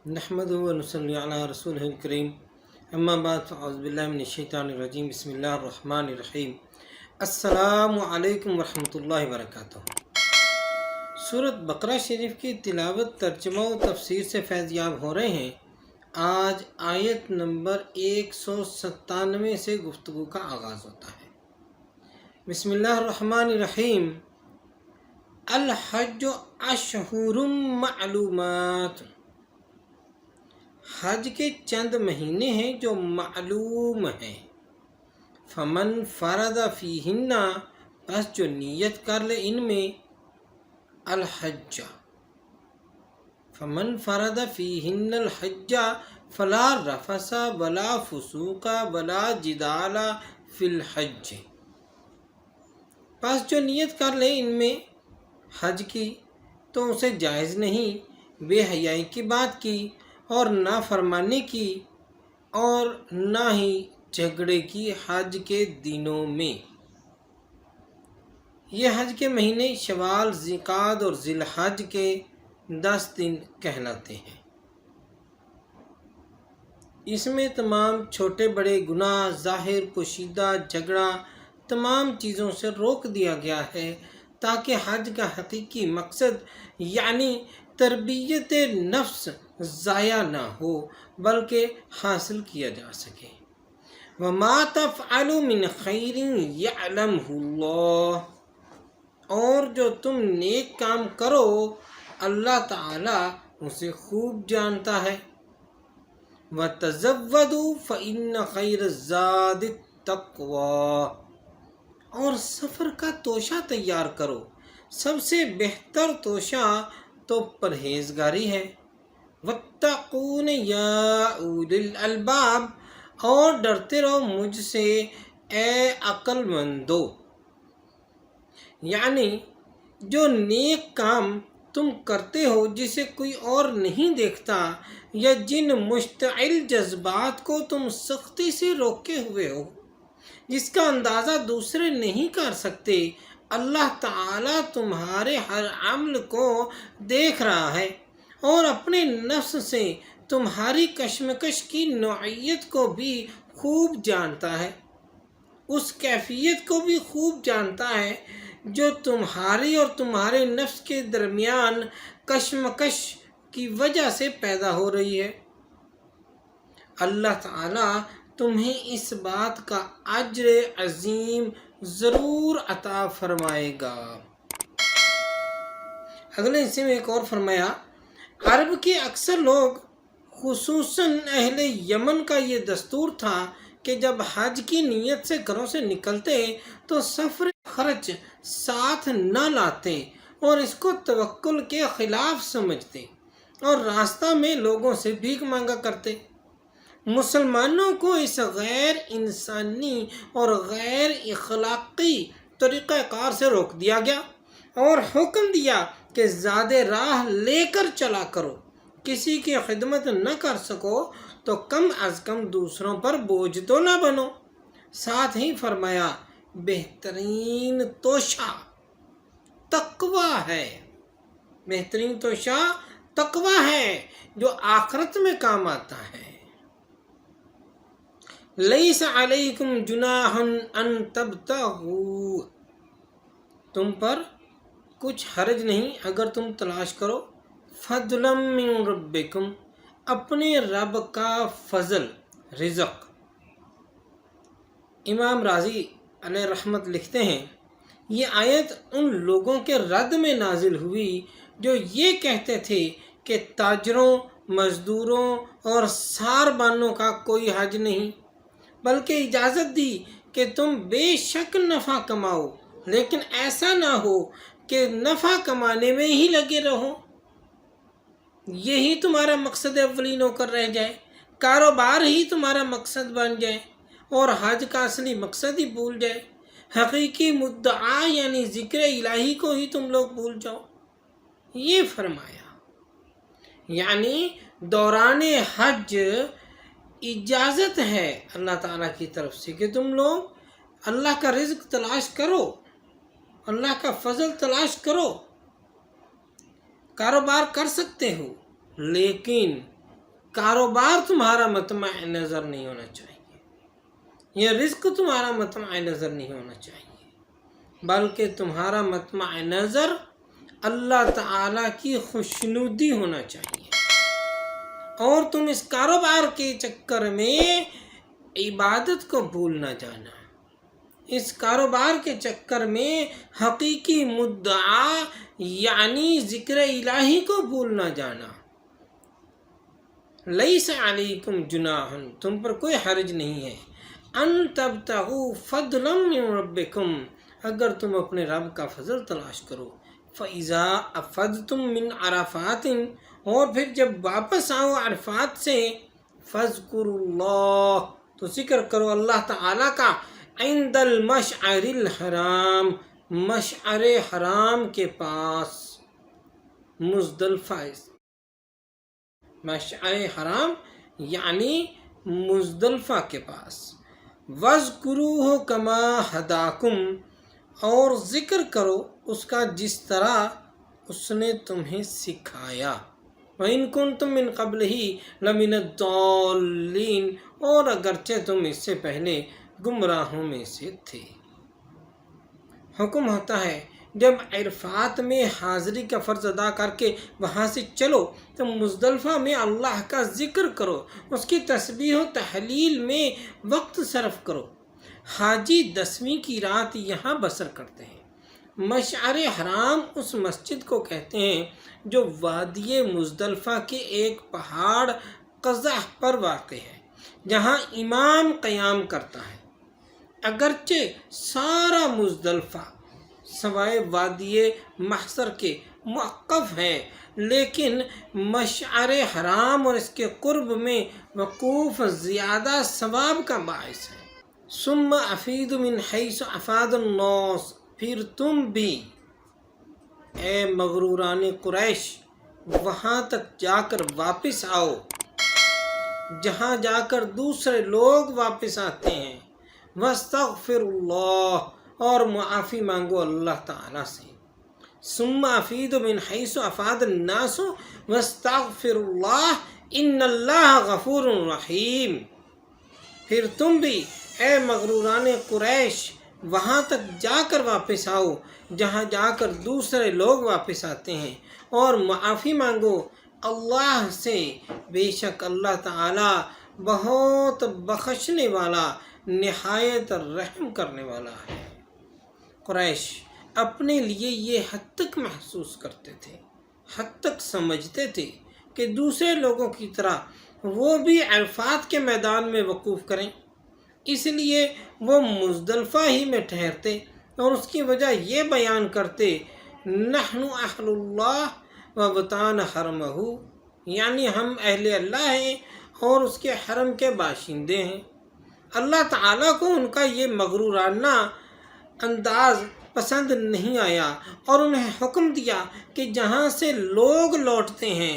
نحمد و نصلی علی رسول الکریم اما بعد فاعوذ باللہ من الشیطان الرجیم بسم اللہ الرحمن الرحیم السلام علیکم ورحمۃ اللہ وبرکاتہ۔ سورۃ بقرہ شریف کی تلاوت، ترجمہ و تفسیر سے فیض یاب ہو رہے ہیں۔ آج آیت نمبر 197 سے گفتگو کا آغاز ہوتا ہے۔ بسم اللہ الرحمن الرحیم۔ الحج اشہر معلومات، حج کے چند مہینے ہیں جو معلوم ہیں۔ فمن فرض فیہن، بس جو نیت کر لے ان میں، الحج، فمن فرض فیہن الحج فلا رفث ولا فسوق ولا جدال فی الحج، بس جو نیت کر لے ان میں حج کی تو اسے جائز نہیں بے حیائی کی بات کی اور نافرمانی کی اور نہ ہی جھگڑے کی حج کے دنوں میں۔ یہ حج کے مہینے شوال، ذوالقعدہ اور ذی الحج کے 10 دن کہلاتے ہیں۔ اس میں تمام چھوٹے بڑے گناہ، ظاہر پوشیدہ، جھگڑا، تمام چیزوں سے روک دیا گیا ہے تاکہ حج کا حقیقی مقصد یعنی تربیت نفس ضائع نہ ہو بلکہ حاصل کیا جا سکے۔ وَمَا تَفْعَلُوا مِنْ خَيْرٍ يَعْلَمْهُ اللَّهُ، اور جو تم نیک کام کرو اللہ تعالیٰ اسے خوب جانتا ہے۔ وَتَزَوَّدُوا فَإِنَّ خَيْرَ الزَّادِ التَّقْوَىٰ، اور سفر کا توشہ تیار کرو، سب سے بہتر توشہ تو پرہیزگاری ہے۔ وَاتَّقُونِ يَا أُولِي الْأَلْبَابِ، اور ڈرتے رہو مجھ سے اے عقل مندو، یعنی جو نیک کام تم کرتے ہو جسے کوئی اور نہیں دیکھتا، یا جن مشتعل جذبات کو تم سختی سے روکے ہوئے ہو، جس کا اندازہ دوسرے نہیں کر سکتے، اللہ تعالیٰ تمہارے ہر عمل کو دیکھ رہا ہے اور اپنے نفس سے تمہاری کشمکش کی نوعیت کو بھی خوب جانتا ہے، اس کیفیت کو بھی خوب جانتا ہے جو تمہاری اور تمہارے نفس کے درمیان کشمکش کی وجہ سے پیدا ہو رہی ہے۔ اللہ تعالیٰ تمہیں اس بات کا اجر عظیم ضرور عطا فرمائے گا۔ اگلے حصے میں ایک اور فرمایا، عرب کے اکثر لوگ خصوصاً اہل یمن کا یہ دستور تھا کہ جب حج کی نیت سے گھروں سے نکلتے تو سفر خرچ ساتھ نہ لاتے اور اس کو توکل کے خلاف سمجھتے اور راستہ میں لوگوں سے بھیک مانگا کرتے۔ مسلمانوں کو اس غیر انسانی اور غیر اخلاقی طریقہ کار سے روک دیا گیا اور حکم دیا کہ زیادہ راہ لے کر چلا کرو، کسی کی خدمت نہ کر سکو تو کم از کم دوسروں پر بوجھ تو نہ بنو۔ ساتھ ہی فرمایا بہترین توشہ تقوی ہے، بہترین توشہ تقوی ہے جو آخرت میں کام آتا ہے۔ لیس علیکم جناح ان تبتغوا، تم پر کچھ حرج نہیں اگر تم تلاش کرو، فضلا من ربکم، اپنے رب کا فضل، رزق۔ امام راضی علیہ رحمت لکھتے ہیں، یہ آیت ان لوگوں کے رد میں نازل ہوئی جو یہ کہتے تھے کہ تاجروں، مزدوروں اور ساربانوں کا کوئی حج نہیں، بلکہ اجازت دی کہ تم بے شک نفع کماؤ لیکن ایسا نہ ہو کہ نفع کمانے میں ہی لگے رہو، یہی تمہارا مقصد اولین ہو کر رہ جائے، کاروبار ہی تمہارا مقصد بن جائے اور حج کا اصلی مقصد ہی بھول جائے، حقیقی مدعا یعنی ذکر الہی کو ہی تم لوگ بھول جاؤ۔ یہ فرمایا یعنی دوران حج اجازت ہے اللہ تعالیٰ کی طرف سے کہ تم لوگ اللہ کا رزق تلاش کرو، اللہ کا فضل تلاش کرو، کاروبار کر سکتے ہو، لیکن کاروبار تمہارا مطمع نظر نہیں ہونا چاہیے، یہ رزق تمہارا مطمع نظر نہیں ہونا چاہیے، بلکہ تمہارا مطمع نظر اللہ تعالیٰ کی خوشنودی ہونا چاہیے۔ اور تم اس کاروبار کے چکر میں عبادت کو بھول نہ جانا، اس کاروبار کے چکر میں حقیقی مدعا یعنی ذکر الہی کو بھول نہ جانا۔ لیس علیکم جناح، تم پر کوئی حرج نہیں ہے، ان تبتغوا فضلا من ربکم، اگر تم اپنے رب کا فضل تلاش کرو، فَإِذَا أَفَضْتُم مِّنْ عَرَفَاتٍ، اور پھر جب واپس آؤ عرفات سے، فَاذْكُرُوا اللَّهَ، تو ذکر کرو اللہ تعالیٰ کا، عند المشعر الحرام، مشعر حرام کے پاس، مزدلفہ، مشعر حرام یعنی مزدلفہ کے پاس، وَاذْكُرُوهُ كَمَا هَدَاكُمْ، اور ذکر کرو اس کا جس طرح اس نے تمہیں سکھایا، وَإِن كُنتُم مِّن قَبْلِهِ لَمِنَ الضَّالِّينَ، اور اگرچہ تم اس سے پہلے گمراہوں میں سے تھے۔ حکم ہوتا ہے جب عرفات میں حاضری کا فرض ادا کر کے وہاں سے چلو تو مزدلفہ میں اللہ کا ذکر کرو، اس کی تسبیح و تحلیل میں وقت صرف کرو۔ حاجی 10ویں کی رات یہاں بسر کرتے ہیں۔ مشعر حرام اس مسجد کو کہتے ہیں جو وادی مزدلفہ کے ایک پہاڑ قزح پر واقع ہے، جہاں امام قیام کرتا ہے۔ اگرچہ سارا مزدلفہ سوائے وادی محشر کے موقف ہے، لیکن مشعر حرام اور اس کے قرب میں وقوف زیادہ ثواب کا باعث ہے۔ ثم افیدوا من حیث افاد الناس، پھر تم بھی اے مغروران قریش وہاں تک جا کر واپس آؤ جہاں جا کر دوسرے لوگ واپس آتے ہیں، واستغفر اللہ، اور معافی مانگو اللہ تعالیٰ سے۔ ثم افیدوا من حیث افاد الناس واستغفر اللہ ان اللہ غفور رحیم، پھر تم بھی اے مغروران قریش وہاں تک جا کر واپس آؤ جہاں جا کر دوسرے لوگ واپس آتے ہیں، اور معافی مانگو اللہ سے، بے شک اللہ تعالی بہت بخشنے والا نہایت رحم کرنے والا ہے۔ قریش اپنے لیے یہ حد تک محسوس کرتے تھے، حد تک سمجھتے تھے کہ دوسرے لوگوں کی طرح وہ بھی عرفات کے میدان میں وقوف کریں، اس لیے وہ مزدلفہ ہی میں ٹھہرتے اور اس کی وجہ یہ بیان کرتے نحن اہل اللہ ووطان حرمہ، یعنی ہم اہل اللہ ہیں اور اس کے حرم کے باشندے ہیں۔ اللہ تعالیٰ کو ان کا یہ مغرورانہ انداز پسند نہیں آیا اور انہیں حکم دیا کہ جہاں سے لوگ لوٹتے ہیں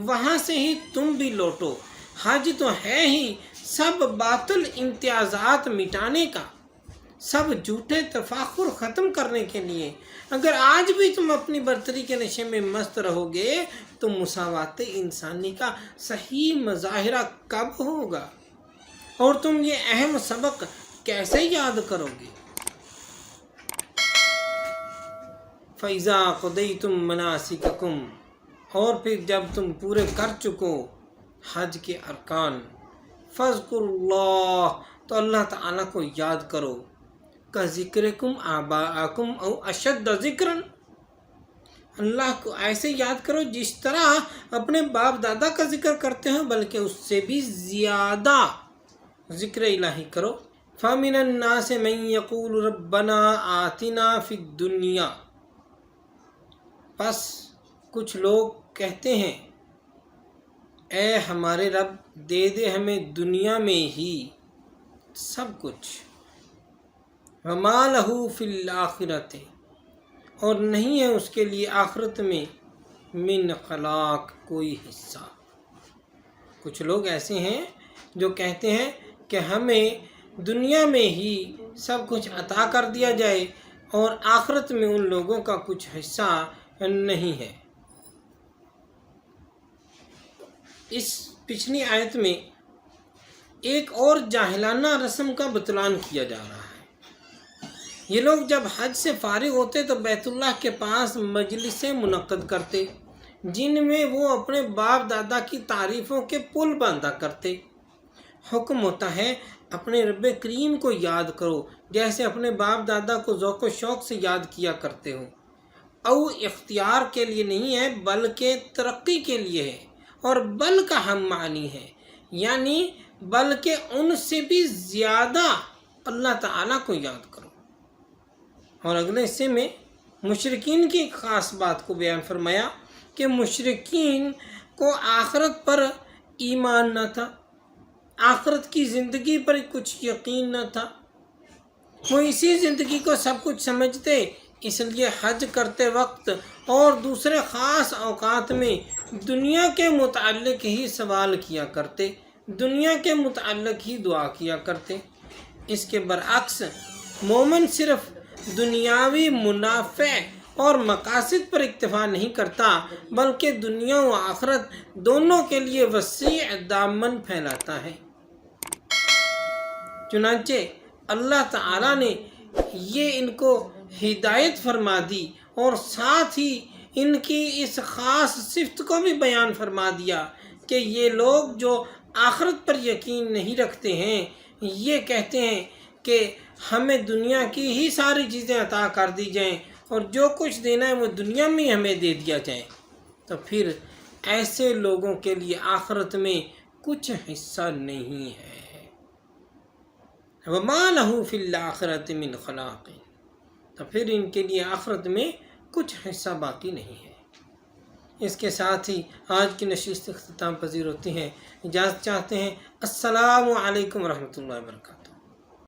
وہاں سے ہی تم بھی لوٹو۔ حج تو ہے ہی سب باطل امتیازات مٹانے کا، سب جھوٹے تفاخر ختم کرنے کے لیے۔ اگر آج بھی تم اپنی برتری کے نشے میں مست رہو گے تو مساوات انسانی کا صحیح مظاہرہ کب ہوگا، اور تم یہ اہم سبق کیسے یاد کرو گے؟ فَإِذَا قَضَيْتُم مَنَاسِكَكُمْ، اور پھر جب تم پورے کر چکو حج کے ارکان، فَاذْكُرُوا اللَّهَ، تو اللہ تعالیٰ کو یاد کرو، كَذِكْرِكُمْ آبَاءَكُمْ أَوْ أَشَدَّ ذِكْرًا، اللہ کو ایسے یاد کرو جس طرح اپنے باپ دادا کا ذکر کرتے ہو، بلکہ اس سے بھی زیادہ ذکر الہی کرو۔ فَمِنَ النَّاسِ مَن يَقُولُ رَبَّنَا آتِنَا فِي الدُّنْيَا، پس کچھ لوگ کہتے ہیں اے ہمارے رب دے دے ہمیں دنیا میں ہی سب کچھ، وَمَا لَهُ فِي الْآخِرَةِ، اور نہیں ہے اس کے لیے آخرت میں من خلاق کوئی حصہ۔ کچھ لوگ ایسے ہیں جو کہتے ہیں کہ ہمیں دنیا میں ہی سب کچھ عطا کر دیا جائے اور آخرت میں ان لوگوں کا کچھ حصہ نہیں ہے۔ اس پچھلی آیت میں ایک اور جاہلانہ رسم کا بطلان کیا جا رہا ہے۔ یہ لوگ جب حج سے فارغ ہوتے تو بیت اللہ کے پاس مجلسیں منعقد کرتے جن میں وہ اپنے باپ دادا کی تعریفوں کے پل باندھا کرتے۔ حکم ہوتا ہے اپنے رب کریم کو یاد کرو جیسے اپنے باپ دادا کو ذوق و شوق سے یاد کیا کرتے ہو۔ او اختیار کے لیے نہیں ہے بلکہ ترقی کے لیے ہے، اور بل کا ہم معنی ہے، یعنی بلکہ ان سے بھی زیادہ اللہ تعالیٰ کو یاد کرو۔ اور اگلے حصے میں مشرکین کی ایک خاص بات کو بیان فرمایا کہ مشرکین کو آخرت پر ایمان نہ تھا، آخرت کی زندگی پر کچھ یقین نہ تھا، وہ اسی زندگی کو سب کچھ سمجھتے، اس لیے حج کرتے وقت اور دوسرے خاص اوقات میں دنیا کے متعلق ہی سوال کیا کرتے، دنیا کے متعلق ہی دعا کیا کرتے۔ اس کے برعکس مومن صرف دنیاوی منافع اور مقاصد پر اکتفا نہیں کرتا بلکہ دنیا و آخرت دونوں کے لیے وسیع دامن پھیلاتا ہے۔ چنانچہ اللہ تعالیٰ نے یہ ان کو ہدایت فرما دی اور ساتھ ہی ان کی اس خاص صفت کو بھی بیان فرما دیا کہ یہ لوگ جو آخرت پر یقین نہیں رکھتے ہیں، یہ کہتے ہیں کہ ہمیں دنیا کی ہی ساری چیزیں عطا کر دی جائیں اور جو کچھ دینا ہے وہ دنیا میں ہمیں دے دیا جائے، تو پھر ایسے لوگوں کے لیے آخرت میں کچھ حصہ نہیں ہے۔ وَمَا لَهُ فِي الْآخِرَةِ مِنْ خَلَاقٍ، تو پھر ان کے لیے آخرت میں کچھ حصہ باقی نہیں ہے۔ اس کے ساتھ ہی آج کی نشست اختتام پذیر ہوتی ہے۔ اجازت چاہتے ہیں۔ السلام علیکم ورحمۃ اللہ وبرکاتہ۔